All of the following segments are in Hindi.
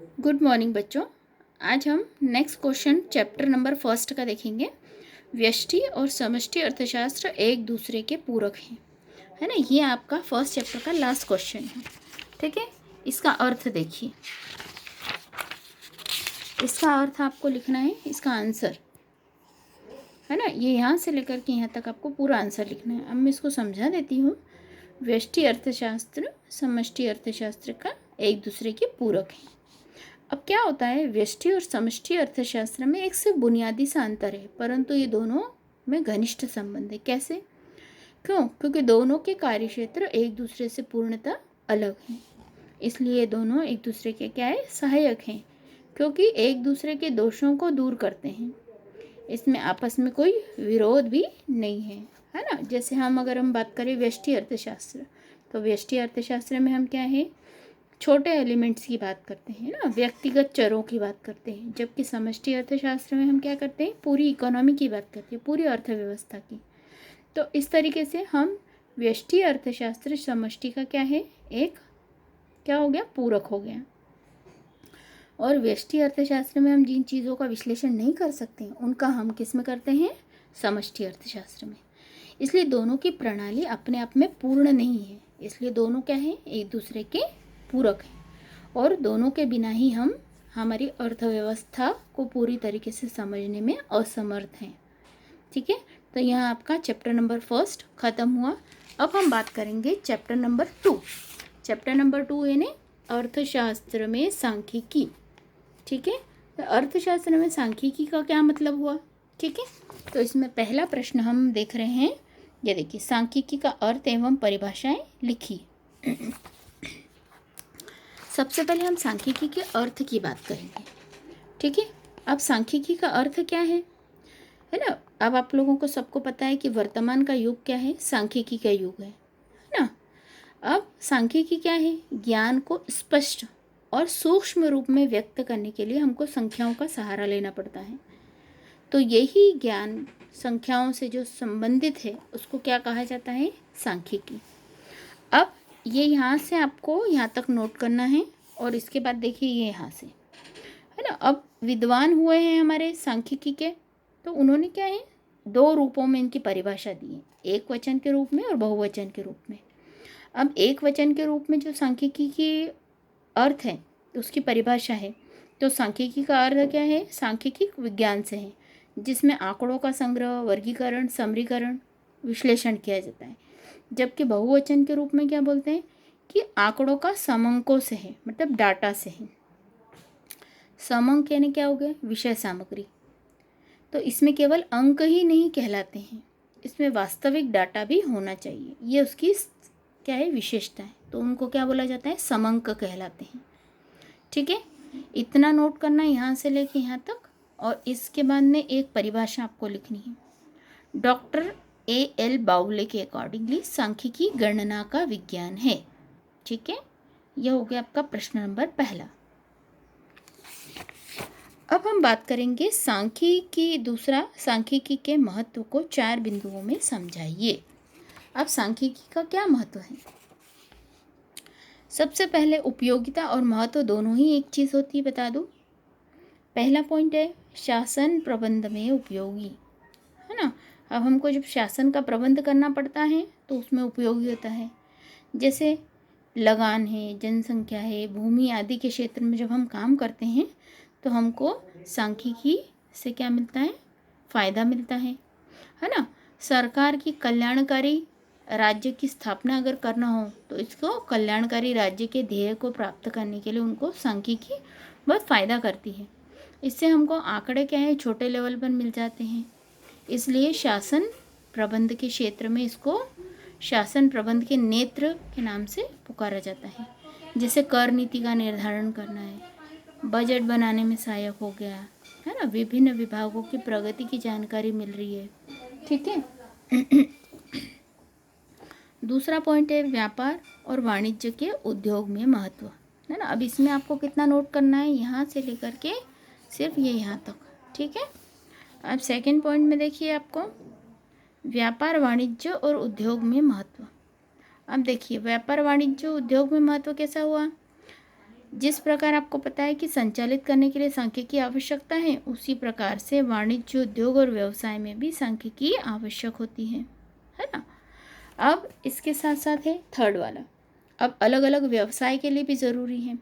गुड मॉर्निंग बच्चों। आज हम next question chapter number first का देखेंगे। व्यष्टि और समष्टि अर्थशास्त्र एक दूसरे के पूरक हैं, है ना। ये आपका फर्स्ट चैप्टर का लास्ट क्वेश्चन है, ठीक है। इसका अर्थ देखिए, इसका अर्थ आपको लिखना है, इसका आंसर, है ना। ये यहाँ से लेकर के यहाँ तक आपको पूरा आंसर लिखना है। अब मैं इसको समझा देती हूँ। व्यष्टि अर्थशास्त्र समष्टि अर्थशास्त्र का एक दूसरे के पूरक हैं। अब क्या होता है, व्यष्टि और समष्टि अर्थशास्त्र में एक से बुनियादी सा अंतर है, परंतु ये दोनों में घनिष्ठ संबंध है। कैसे? क्यों? क्योंकि दोनों के कार्यक्षेत्र एक दूसरे से पूर्णतः अलग हैं, इसलिए दोनों एक दूसरे के क्या है, सहायक हैं, क्योंकि एक दूसरे के दोषों को दूर करते हैं। इसमें आपस में कोई विरोध भी नहीं है ना। जैसे अगर हम बात करें व्यष्टि अर्थशास्त्र, तो व्यष्टि अर्थशास्त्र में हम क्या है, छोटे एलिमेंट्स की बात करते हैं ना, व्यक्तिगत चरों की बात करते हैं। जबकि समष्टि अर्थशास्त्र में हम क्या करते हैं, पूरी इकोनॉमी की बात करते हैं, पूरी अर्थव्यवस्था की। तो इस तरीके से हम व्यष्टि अर्थशास्त्र समष्टि का क्या है, एक क्या हो गया, पूरक हो गया। और व्यष्टि अर्थशास्त्र में हम जिन चीज़ों का विश्लेषण नहीं कर सकते हैं, उनका हम किस में करते हैं, समष्टि अर्थशास्त्र में। इसलिए दोनों की प्रणाली अपने आप में पूर्ण नहीं है, इसलिए दोनों क्या है, एक दूसरे के पूरक हैं। और दोनों के बिना ही हम हमारी अर्थव्यवस्था को पूरी तरीके से समझने में असमर्थ हैं, ठीक है। तो यहाँ आपका चैप्टर नंबर फर्स्ट ख़त्म हुआ। अब हम बात करेंगे चैप्टर नंबर 2। चैप्टर नंबर 2 यानी अर्थशास्त्र में सांख्यिकी, ठीक है। तो अर्थशास्त्र में सांख्यिकी का क्या मतलब हुआ, ठीक है। तो इसमें पहला प्रश्न हम देख रहे हैं, ये देखिए, सांख्यिकी का अर्थ एवं परिभाषाएं लिखिए। सबसे पहले हम सांख्यिकी के अर्थ की बात करेंगे, ठीक है। अब सांख्यिकी का अर्थ क्या है ना। अब आप लोगों को सबको पता है कि वर्तमान का युग क्या है, सांख्यिकी का युग है ना। अब सांख्यिकी क्या है, ज्ञान को स्पष्ट और सूक्ष्म रूप में व्यक्त करने के लिए हमको संख्याओं का सहारा लेना पड़ता है। तो यही ज्ञान संख्याओं से जो संबंधित है, उसको क्या कहा जाता है, सांख्यिकी। अब ये यहाँ से आपको यहाँ तक नोट करना है, और इसके बाद देखिए ये यहाँ से, है ना। अब विद्वान हुए हैं हमारे सांख्यिकी के, तो उन्होंने क्या है, दो रूपों में इनकी परिभाषा दी है, एक वचन के रूप में और बहुवचन के रूप में। अब एक वचन के रूप में जो सांख्यिकी की अर्थ है, उसकी परिभाषा है, तो सांख्यिकी का अर्थ क्या है, सांख्यिकी विज्ञान से है, जिसमें आंकड़ों का संग्रह, वर्गीकरण, समरीकरण, विश्लेषण किया जाता है। जबकि बहुवचन के रूप में क्या बोलते हैं कि आंकड़ों का समंकों से है, मतलब डाटा से है। समंक यानी क्या हो गया, विषय सामग्री। तो इसमें केवल अंक ही नहीं कहलाते हैं, इसमें वास्तविक डाटा भी होना चाहिए, ये उसकी क्या है, विशेषता है। तो उनको क्या बोला जाता है, समंक कहलाते हैं, ठीक है। इतना नोट करना यहाँ से लेके यहाँ तक। और इसके बाद में एक परिभाषा आपको लिखनी है। Doctor A.L. बाउले के अकॉर्डिंगली सांख्यिकी गणना का विज्ञान है, ठीक है। यह हो गया आपका प्रश्न नंबर पहला। अब हम बात करेंगे सांख्यिकी, दूसरा, सांख्यिकी के महत्व को 4 बिंदुओं में समझाइए। अब सांख्यिकी का क्या महत्व है? सबसे पहले उपयोगिता और महत्व दोनों ही एक चीज़ होती है, बता दूँ। पहला पॉइंट है शासन प्रबंध में उपयोगी, है ना। अब हमको जब शासन का प्रबंध करना पड़ता है तो उसमें उपयोगी होता है। जैसे लगान है, जनसंख्या है, भूमि आदि के क्षेत्र में जब हम काम करते हैं तो हमको सांख्यिकी से क्या मिलता है, फ़ायदा मिलता है ना। सरकार की कल्याणकारी राज्य की स्थापना अगर करना हो तो इसको कल्याणकारी राज्य के ध्येय को प्राप्त करने के लिए उनको सांख्यिकी बहुत फ़ायदा करती है। इससे हमको आंकड़े क्या है, छोटे लेवल पर मिल जाते हैं। इसलिए शासन प्रबंध के क्षेत्र में इसको शासन प्रबंध के नेत्र के नाम से पुकारा जाता है। जैसे कर नीति का निर्धारण करना है, बजट बनाने में सहायक हो गया, है ना। विभिन्न विभागों की प्रगति की जानकारी मिल रही है, ठीक है। दूसरा पॉइंट है व्यापार और वाणिज्य के उद्योग में महत्व, है ना। अब इसमें आपको कितना नोट करना है, यहाँ से लेकर के सिर्फ ये यहाँ तक, ठीक है। अब सेकंड पॉइंट में देखिए आपको व्यापार, वाणिज्य और उद्योग में महत्व। अब देखिए व्यापार, वाणिज्य, उद्योग में महत्व कैसा हुआ। जिस प्रकार आपको पता है कि संचालित करने के लिए सांख्यिकी की आवश्यकता है, उसी प्रकार से वाणिज्य, उद्योग और व्यवसाय में भी सांख्यिकी की आवश्यक होती है ना। अब इसके साथ साथ है थर्ड वाला, अब अलग अलग व्यवसाय के लिए भी ज़रूरी है।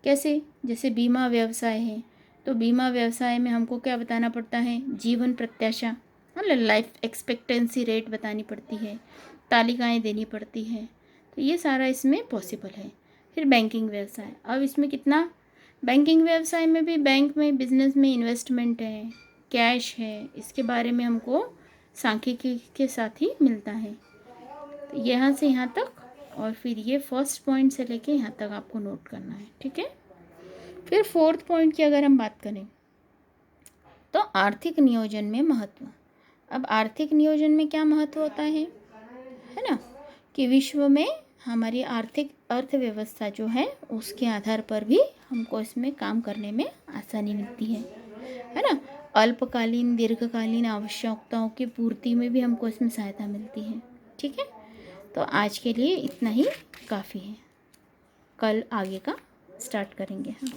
कैसे? जैसे बीमा व्यवसाय है, तो बीमा व्यवसाय में हमको क्या बताना पड़ता है? जीवन प्रत्याशा, मतलब लाइफ एक्सपेक्टेंसी रेट बतानी पड़ती है, तालिकाएं देनी पड़ती है, तो ये सारा इसमें पॉसिबल है। फिर बैंकिंग व्यवसाय, अब इसमें कितना, बैंकिंग व्यवसाय में भी बैंक में, बिजनेस में इन्वेस्टमेंट है, कैश है, इसके बारे में हमको सांख्यिकी के साथ ही मिलता है। तो यहाँ से यहाँ तक, और फिर ये फर्स्ट पॉइंट से लेके यहाँ तक आपको नोट करना है, ठीक है। फिर फोर्थ पॉइंट की अगर हम बात करें तो आर्थिक नियोजन में महत्व। अब आर्थिक नियोजन में क्या महत्व होता है ना, कि विश्व में हमारी आर्थिक अर्थव्यवस्था जो है उसके आधार पर भी हमको इसमें काम करने में आसानी मिलती है ना। अल्पकालीन, दीर्घकालीन आवश्यकताओं की पूर्ति में भी हमको इसमें सहायता मिलती है, ठीक है। तो आज के लिए इतना ही काफ़ी है, कल आगे का स्टार्ट करेंगे हम।